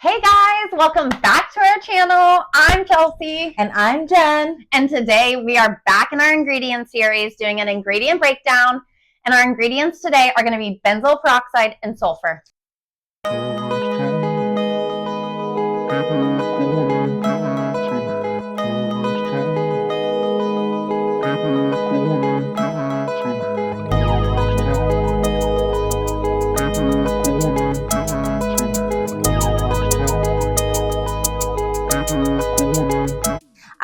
Hey guys, welcome back to our channel. I'm Chelsea. And I'm Jen. And today we are back in our ingredient series doing an ingredient breakdown. And our ingredients today are going to be benzoyl peroxide and sulfur.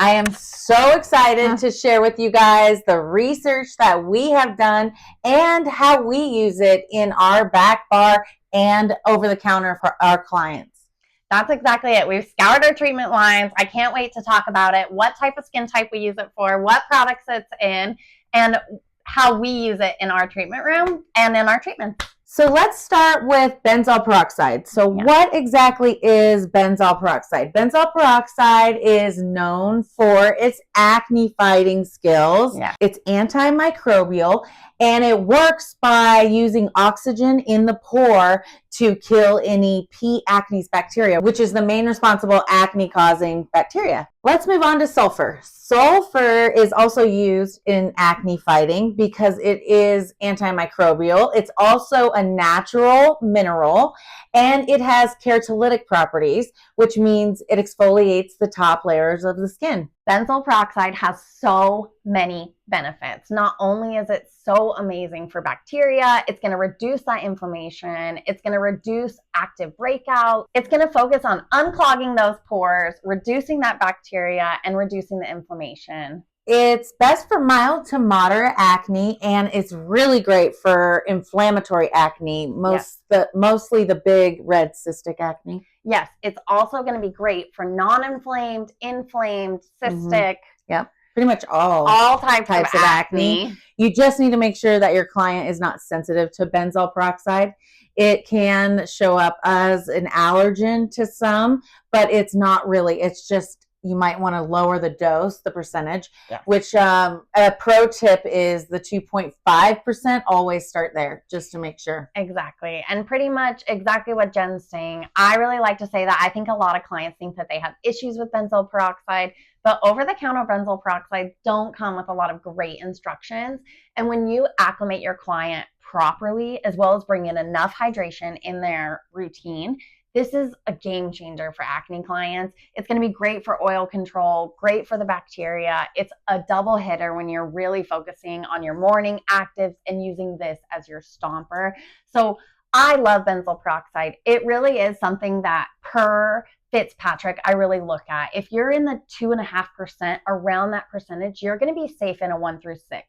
I am so excited to share with you guys the research that we have done and how we use it in our back bar and over the counter for our clients. That's exactly it. We've scoured our treatment lines. I can't wait to talk about it, what type of skin type we use it for, what products it's in, and how we use it in our treatment room and in our treatments. So let's start with benzoyl peroxide. So what exactly is benzoyl peroxide? Benzoyl peroxide is known for its acne fighting skills. It's antimicrobial, and it works by using oxygen in the pore to kill any P. acnes bacteria, which is the main responsible acne-causing bacteria. Let's move on to sulfur. Sulfur is also used in acne fighting because it is antimicrobial. It's also a natural mineral, and it has keratolytic properties, which means it exfoliates the top layers of the skin. Benzoyl peroxide has so many benefits. Not only is it so amazing for bacteria, it's going to reduce that inflammation, it's going to reduce active breakout, it's going to focus on unclogging those pores, reducing that bacteria, and reducing the inflammation. It's best for mild to moderate acne, and it's really great for inflammatory acne, mostly the big red cystic acne. Yes, it's also going to be great for non-inflamed, inflamed, cystic. Yep, pretty much all types of acne. You just need to make sure that your client is not sensitive to benzoyl peroxide. It can show up as an allergen to some, but it's not really. It's just you might want to lower the dose, the percentage, which a pro tip is the 2.5%. Always start there just to make sure. Exactly. And pretty much exactly what Jen's saying. I really like to say that I think a lot of clients think that they have issues with benzoyl peroxide, but over-the-counter benzoyl peroxide don't come with a lot of great instructions. And when you acclimate your client properly, as well as bring in enough hydration in their routine, this is a game changer for acne clients. It's going to be great for oil control, great for the bacteria. It's a double hitter when you're really focusing on your morning actives and using this as your stomper. So I love benzoyl peroxide. It really is something that per Fitzpatrick, I really look at. If you're in the 2.5%, around that percentage, you're going to be safe in a 1 through 6.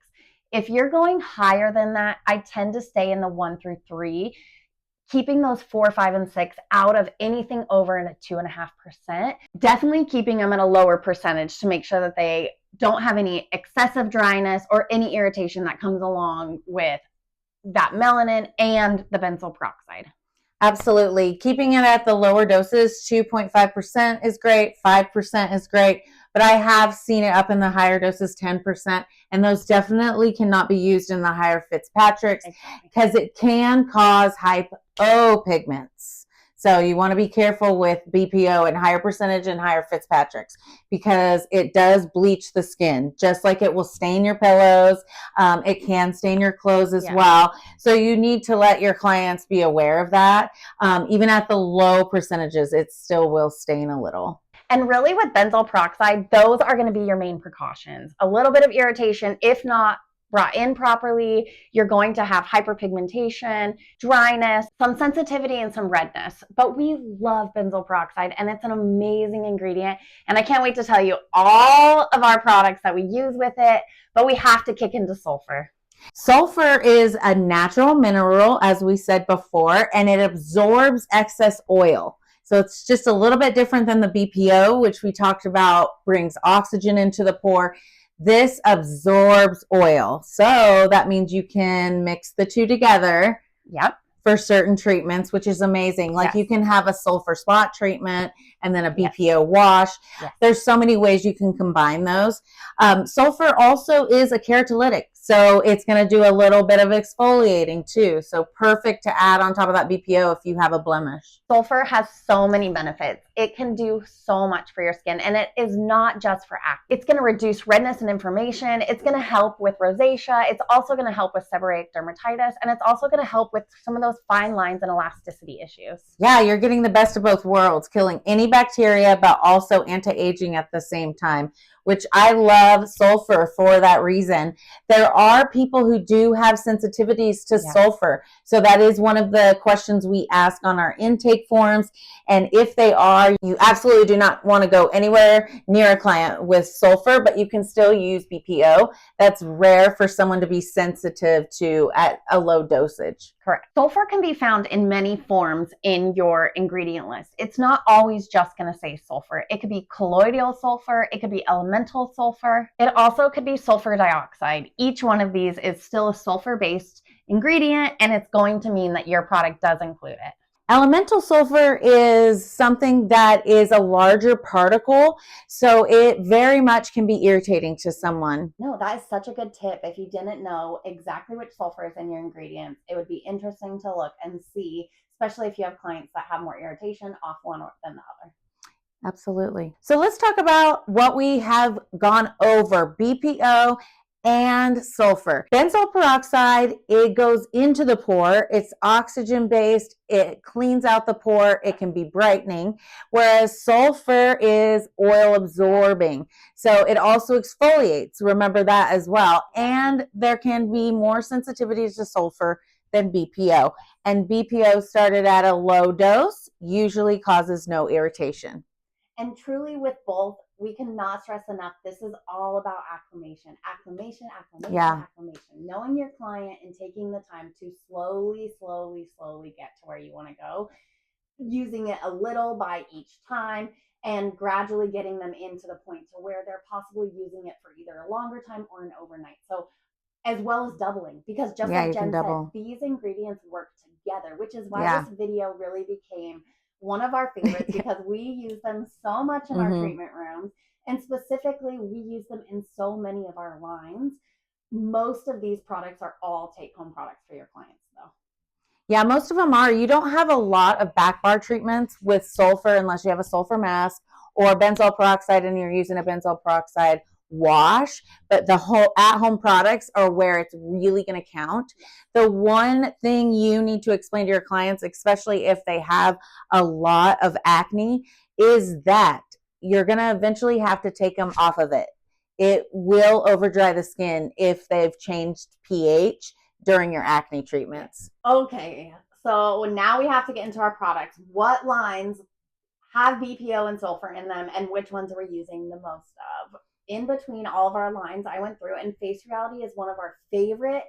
If you're going higher than that, I tend to stay in the 1 through 3. Keeping those 4, 5, and 6 out of anything over in a 2.5%. Definitely keeping them at a lower percentage to make sure that they don't have any excessive dryness or any irritation that comes along with that melanin and the benzoyl peroxide. Absolutely. Keeping it at the lower doses, 2.5% is great, 5% is great, but I have seen it up in the higher doses, 10%, and those definitely cannot be used in the higher Fitzpatricks because it can cause hypopigments. So you want to be careful with BPO and higher percentage and higher Fitzpatricks because it does bleach the skin, just like it will stain your pillows. It can stain your clothes as well. So you need to let your clients be aware of that. Even at the low percentages, it still will stain a little. And really with benzoyl peroxide, those are going to be your main precautions. A little bit of irritation, if not brought in properly, you're going to have hyperpigmentation, dryness, some sensitivity, and some redness. But we love benzoyl peroxide, and it's an amazing ingredient. And I can't wait to tell you all of our products that we use with it, but we have to kick into sulfur. Sulfur is a natural mineral, as we said before, and it absorbs excess oil. So it's just a little bit different than the BPO, which we talked about, brings oxygen into the pore. This absorbs oil. So that means you can mix the two together for certain treatments, which is amazing. Like you can have a sulfur spot treatment and then a BPO wash. There's so many ways you can combine those. Sulfur also is a keratolytic. So it's going to do a little bit of exfoliating too. So perfect to add on top of that BPO if you have a blemish. Sulfur has so many benefits. It can do so much for your skin, and it is not just for acne. It's going to reduce redness and inflammation. It's going to help with rosacea. It's also going to help with seborrheic dermatitis, and it's also going to help with some of those fine lines and elasticity issues. Yeah, you're getting the best of both worlds, killing any bacteria, but also anti-aging at the same time, which I love sulfur for that reason. There are people who do have sensitivities to sulfur. So that is one of the questions we ask on our intake forms. And if they are, you absolutely do not want to go anywhere near a client with sulfur, but you can still use BPO. That's rare for someone to be sensitive to at a low dosage. Correct. Sulfur can be found in many forms in your ingredient list. It's not always just going to say sulfur. It could be colloidal sulfur. It could be elemental sulfur. It also could be sulfur dioxide. Each one of these is still a sulfur-based ingredient, and it's going to mean that your product does include it. Elemental sulfur is something that is a larger particle, so it very much can be irritating to someone. No, that is such a good tip. If you didn't know exactly which sulfur is in your ingredients, it would be interesting to look and see, especially if you have clients that have more irritation off one than the other. Absolutely. So let's talk about what we have gone over, BPO and sulfur. Benzoyl peroxide, it goes into the pore. It's oxygen based. It cleans out the pore. It can be brightening, whereas sulfur is oil absorbing. So it also exfoliates. Remember that as well. And there can be more sensitivities to sulfur than BPO. And BPO started at a low dose, usually causes no irritation. And truly with both, we cannot stress enough, this is all about acclimation. Acclimation. Knowing your client and taking the time to slowly get to where you want to go, using it a little by each time, and gradually getting them into the point to where they're possibly using it for either a longer time or an overnight. So as well as doubling, because just like Jen said, these ingredients work together, which is why this video really became one of our favorites because we use them so much in our treatment rooms, and specifically we use them in so many of our lines. Most of these products are all take-home products for your clients though. Yeah, most of them are. You don't have a lot of back bar treatments with sulfur unless you have a sulfur mask or benzoyl peroxide and you're using a benzoyl peroxide wash, but the whole at-home products are where it's really going to count. The one thing you need to explain to your clients, especially if they have a lot of acne, is that you're going to eventually have to take them off of it. It will overdry the skin if they've changed pH during your acne treatments. Okay, so now we have to get into our products. What lines have BPO and sulfur in them, and which ones are we using the most of? In between all of our lines, I went through, and Face Reality is one of our favorite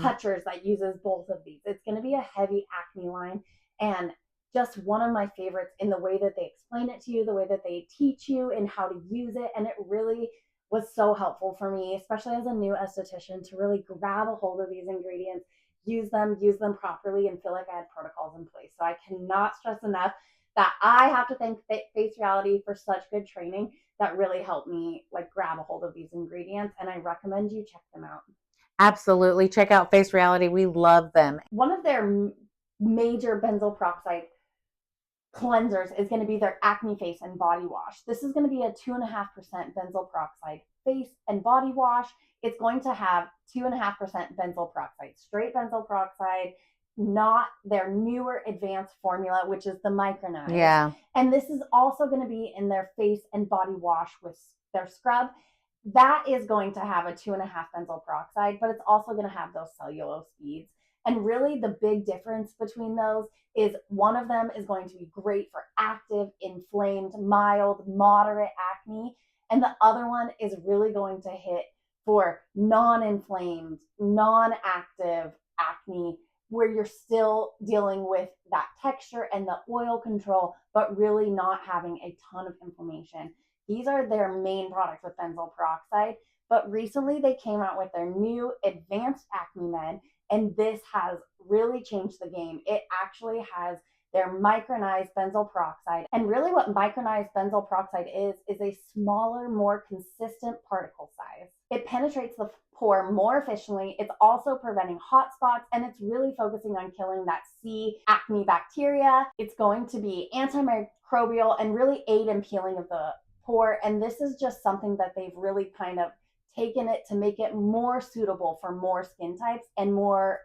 touchers that uses both of these. It's going to be a heavy acne line, and just one of my favorites in the way that they explain it to you, the way that they teach you, and how to use it. And it really was so helpful for me, especially as a new esthetician, to really grab a hold of these ingredients, use them properly, and feel like I had protocols in place. So I cannot stress enough that I have to thank Face Reality for such good training that really helped me like grab a hold of these ingredients, and I recommend you check them out. Absolutely. Check out Face Reality. We love them. One of their major benzoyl peroxide cleansers is going to be their acne face and body wash. This is going to be a 2.5% benzoyl peroxide face and body wash. It's going to have 2.5% benzoyl peroxide, straight benzoyl peroxide, not their newer advanced formula, which is the micronized. Yeah. And this is also going to be in their face and body wash with their scrub. That is going to have a 2.5 benzoyl peroxide, but it's also going to have those cellulose beads. And really the big difference between those is one of them is going to be great for active, inflamed, mild, moderate acne. And the other one is really going to hit for non-inflamed, non-active acne, where you're still dealing with that texture and the oil control, but really not having a ton of inflammation. These are their main products with benzoyl peroxide, but recently they came out with their new advanced acne med, and this has really changed the game. It actually has their micronized benzoyl peroxide, and really what micronized benzoyl peroxide is a smaller, more consistent particle size. It penetrates the pore more efficiently. It's also preventing hot spots, and it's really focusing on killing that C. acne bacteria. It's going to be antimicrobial and really aid in peeling of the pore. And this is just something that they've really kind of taken it to make it more suitable for more skin types and more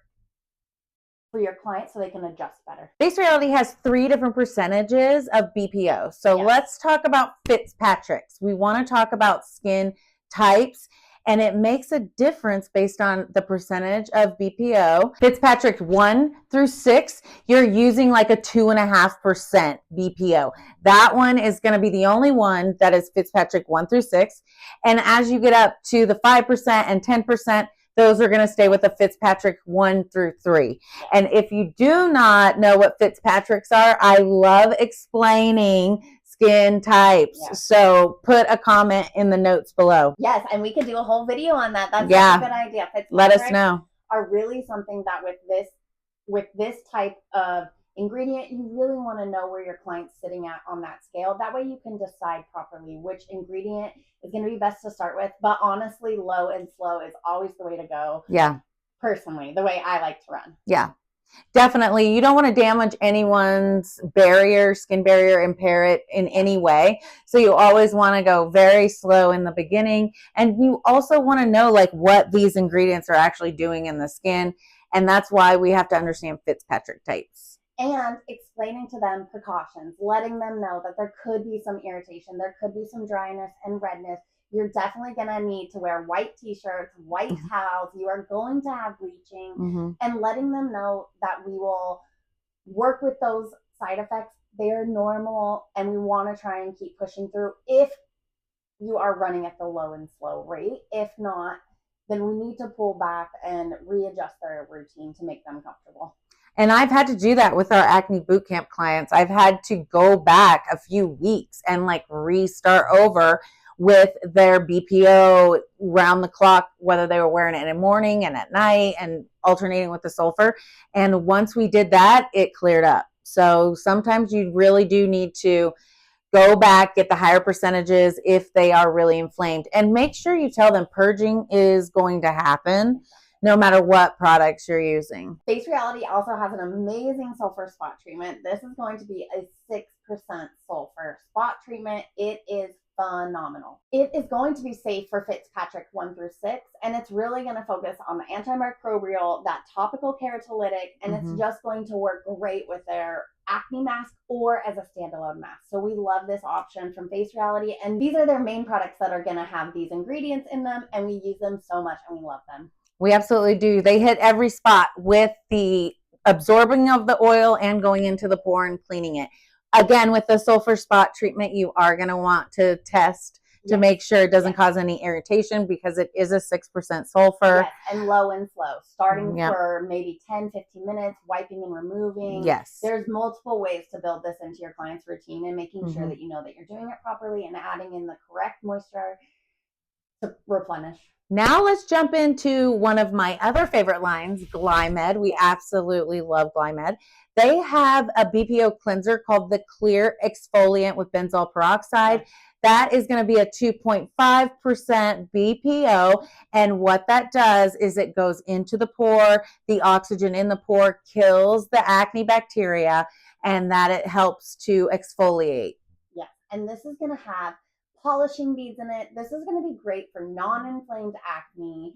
for your clients so they can adjust better. Base Reality has 3 different percentages of BPO. So let's talk about Fitzpatrick's. We want to talk about skin types, and it makes a difference based on the percentage of BPO. Fitzpatrick 1 through 6, you're using like a 2.5% BPO. That one is going to be the only one that is Fitzpatrick 1 through 6. And as you get up to the 5% and 10%, those are going to stay with the Fitzpatrick 1 through 3. And if you do not know what Fitzpatricks are, I love explaining skin types. Yes. So put a comment in the notes below. Yes, and we could do a whole video on that. That's a good idea. Let us know. Are really something that with this type of ingredient, you really want to know where your client's sitting at on that scale. That way you can decide properly which ingredient is going to be best to start with. But honestly, low and slow is always the way to go. Yeah. Personally, the way I like to run. Yeah. Definitely. You don't want to damage anyone's barrier, skin barrier, impair it in any way. So you always want to go very slow in the beginning. And you also want to know like what these ingredients are actually doing in the skin. And that's why we have to understand Fitzpatrick types. And explaining to them precautions, letting them know that there could be some irritation, there could be some dryness and redness. You're definitely going to need to wear white t-shirts, white towels. You are going to have bleaching, and letting them know that we will work with those side effects. They are normal, and we want to try and keep pushing through if you are running at the low and slow rate. If not, then we need to pull back and readjust their routine to make them comfortable. And I've had to do that with our acne bootcamp clients. I've had to go back a few weeks and like restart over with their BPO round the clock, whether they were wearing it in the morning and at night and alternating with the sulfur. And once we did that, it cleared up. So sometimes you really do need to go back, get the higher percentages if they are really inflamed, and make sure you tell them purging is going to happen no matter what products you're using. Base Reality also has an amazing sulfur spot treatment. This is going to be a 6% sulfur spot treatment. It is phenomenal. It is going to be safe for Fitzpatrick 1 through 6, and it's really going to focus on the antimicrobial, that topical keratolytic, and it's just going to work great with their acne mask or as a standalone mask. So we love this option from Base Reality, and these are their main products that are going to have these ingredients in them, and we use them so much and we love them. We absolutely do. They hit every spot with the absorbing of the oil and going into the pore and cleaning it. Again, with the sulfur spot treatment, you are going to want to test to make sure it doesn't cause any irritation because it is a 6% sulfur. Yes, and low and slow, starting for maybe 10, 15 minutes, wiping and removing. Yes. There's multiple ways to build this into your client's routine and making sure that you know that you're doing it properly and adding in the correct moisture to replenish. Now let's jump into one of my other favorite lines, Glymed. We absolutely love Glymed. They have a BPO cleanser called the Clear Exfoliant with Benzoyl Peroxide. That is going to be a 2.5% BPO. And what that does is it goes into the pore. The oxygen in the pore kills the acne bacteria, and that it helps to exfoliate. Yes, and this is going to have polishing beads in it. This is going to be great for non-inflamed acne.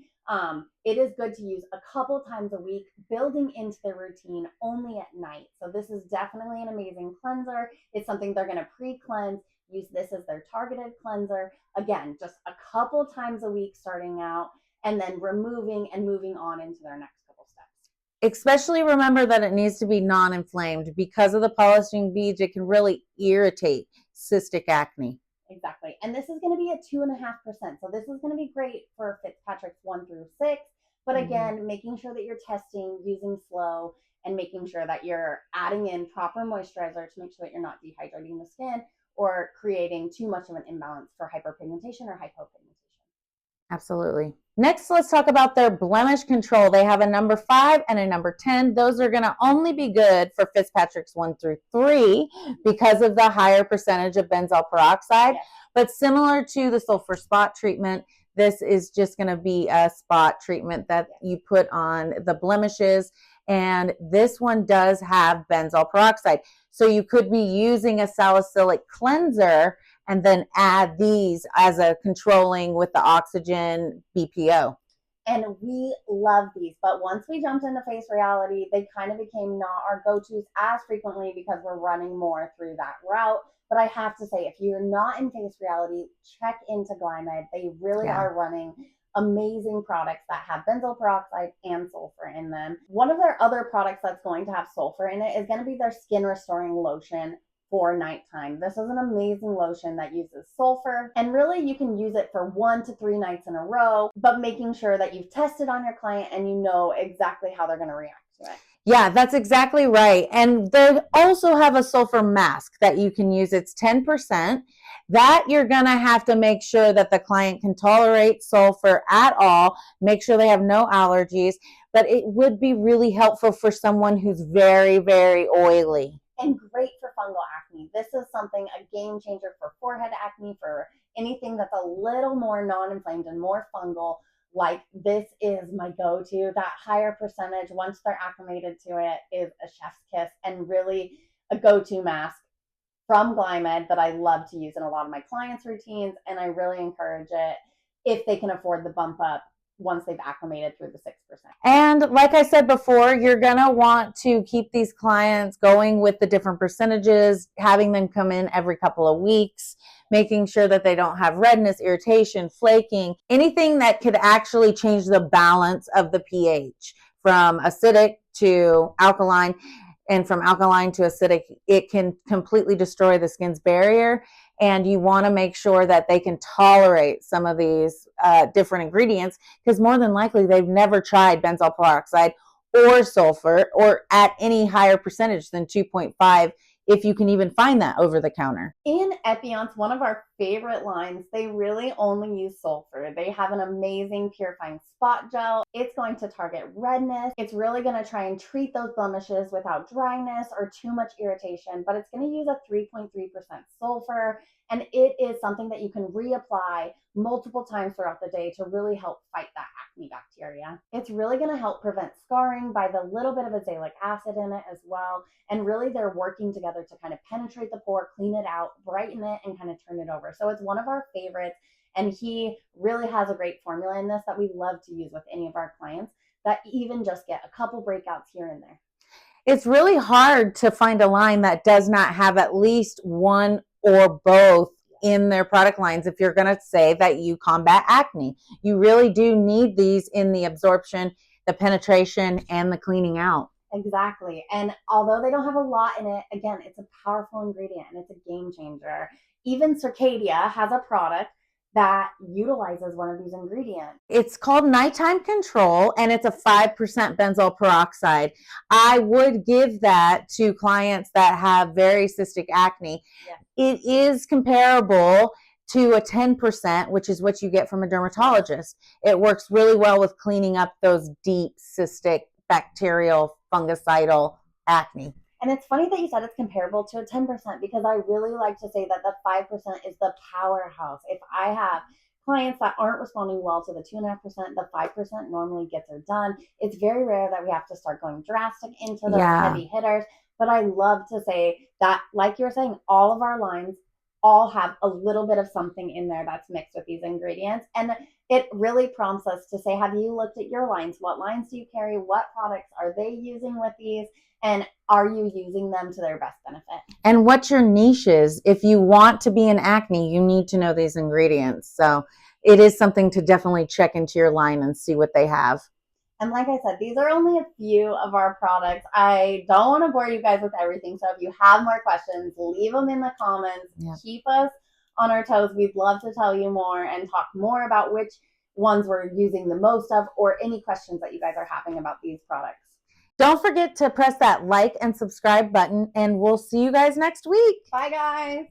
It is good to use a couple times a week, building into the routine only at night. So this is definitely an amazing cleanser. It's something they're going to pre-cleanse, use this as their targeted cleanser. Again, just a couple times a week starting out, and then removing and moving on into their next couple steps. Especially remember that it needs to be non-inflamed. Because of the polishing beads, it can really irritate cystic acne. Exactly. And this is going to be at 2.5%. So this is going to be great for Fitzpatrick's 1 through 6. But again, making sure that you're testing, using slow, and making sure that you're adding in proper moisturizer to make sure that you're not dehydrating the skin or creating too much of an imbalance for hyperpigmentation or hypopigmentation. Absolutely. Next, let's talk about their blemish control. They have a number 5 and a number 10. Those are going to only be good for Fitzpatrick's 1 through 3 because of the higher percentage of benzoyl peroxide. Yes. But similar to the sulfur spot treatment, This is just going to be a spot treatment that you put on the blemishes. And this one does have benzoyl peroxide. So you could be using a salicylic cleanser and then add these as a controlling with the oxygen BPO. And we love these, but once we jumped into Face Reality, they kind of became not our go-tos as frequently because we're running more through that route. But I have to say, if you're not in Face Reality, check into Glymed. They really are running amazing products that have benzoyl peroxide and sulfur in them. One of their other products that's going to have sulfur in it is going to be their skin restoring lotion for nighttime. This is an amazing lotion that uses sulfur, and really you can use it for 1 to 3 nights in a row, but making sure that you've tested on your client and you know exactly how they're going to react to it. Yeah, that's exactly right. And they also have a sulfur mask that you can use. It's 10%. That you're going to have to make sure that the client can tolerate sulfur at all, make sure they have no allergies, but it would be really helpful for someone who's very, very oily. And great for fungal acne. This is something, a game changer for forehead acne, for anything that's a little more non-inflamed and more fungal. Like, this is my go-to. That higher percentage, once they're acclimated to it, is a chef's kiss and really a go-to mask from Glymed that I love to use in a lot of my clients' routines, and I really encourage it if they can afford the bump up once they've acclimated through the 6%. And like I said before, you're going to want to keep these clients going with the different percentages, having them come in every couple of weeks, making sure that they don't have redness, irritation, flaking, anything that could actually change the balance of the pH from acidic to alkaline. And from alkaline to acidic, it can completely destroy the skin's barrier. And you want to make sure that they can tolerate some of these different ingredients, because more than likely they've never tried benzoyl peroxide or sulfur, or at any higher percentage than 2.5, if you can even find that over the counter. In Epionce, one of our favorite lines, they really only use sulfur. They have an amazing purifying spot gel. It's going to target redness. It's really going to try and treat those blemishes without dryness or too much irritation, but it's going to use a 3.3% sulfur. And it is something that you can reapply multiple times throughout the day to really help fight that acne bacteria. It's really going to help prevent scarring by the little bit of azelaic acid in it as well. And really they're working together to kind of penetrate the pore, clean it out, brighten it, and kind of turn it over. So it's one of our favorites. And he really has a great formula in this that we love to use with any of our clients that even just get a couple breakouts here and there. It's really hard to find a line that does not have at least one or both in their product lines if you're going to say that you combat acne. You really do need these in the absorption, the penetration, and the cleaning out. Exactly. And although they don't have a lot in it, again, it's a powerful ingredient and it's a game changer. Even Circadia has a product that utilizes one of these ingredients. It's called Nighttime Control, and it's a 5% benzoyl peroxide. I would give that to clients that have very cystic acne. Yeah. It is comparable to a 10%, which is what you get from a dermatologist. It works really well with cleaning up those deep cystic bacterial fungicidal acne. And it's funny that you said it's comparable to a 10% because I really like to say that the 5% is the powerhouse. If I have clients that aren't responding well to the 2.5%, the 5% normally gets her done. It's very rare that we have to start going drastic into those heavy hitters. But I love to say that, like you're saying, all of our lines all have a little bit of something in there that's mixed with these ingredients. And it really prompts us to say, have you looked at your lines? What lines do you carry? What products are they using with these? And are you using them to their best benefit? And what your niche is. If you want to be in acne, you need to know these ingredients. So it is something to definitely check into your line and see what they have. And like I said, these are only a few of our products. I don't want to bore you guys with everything. So if you have more questions, leave them in the comments. Yeah. Keep us on our toes. We'd love to tell you more and talk more about which ones we're using the most of, or any questions that you guys are having about these products. Don't forget to press that like and subscribe button, and we'll see you guys next week. Bye, guys.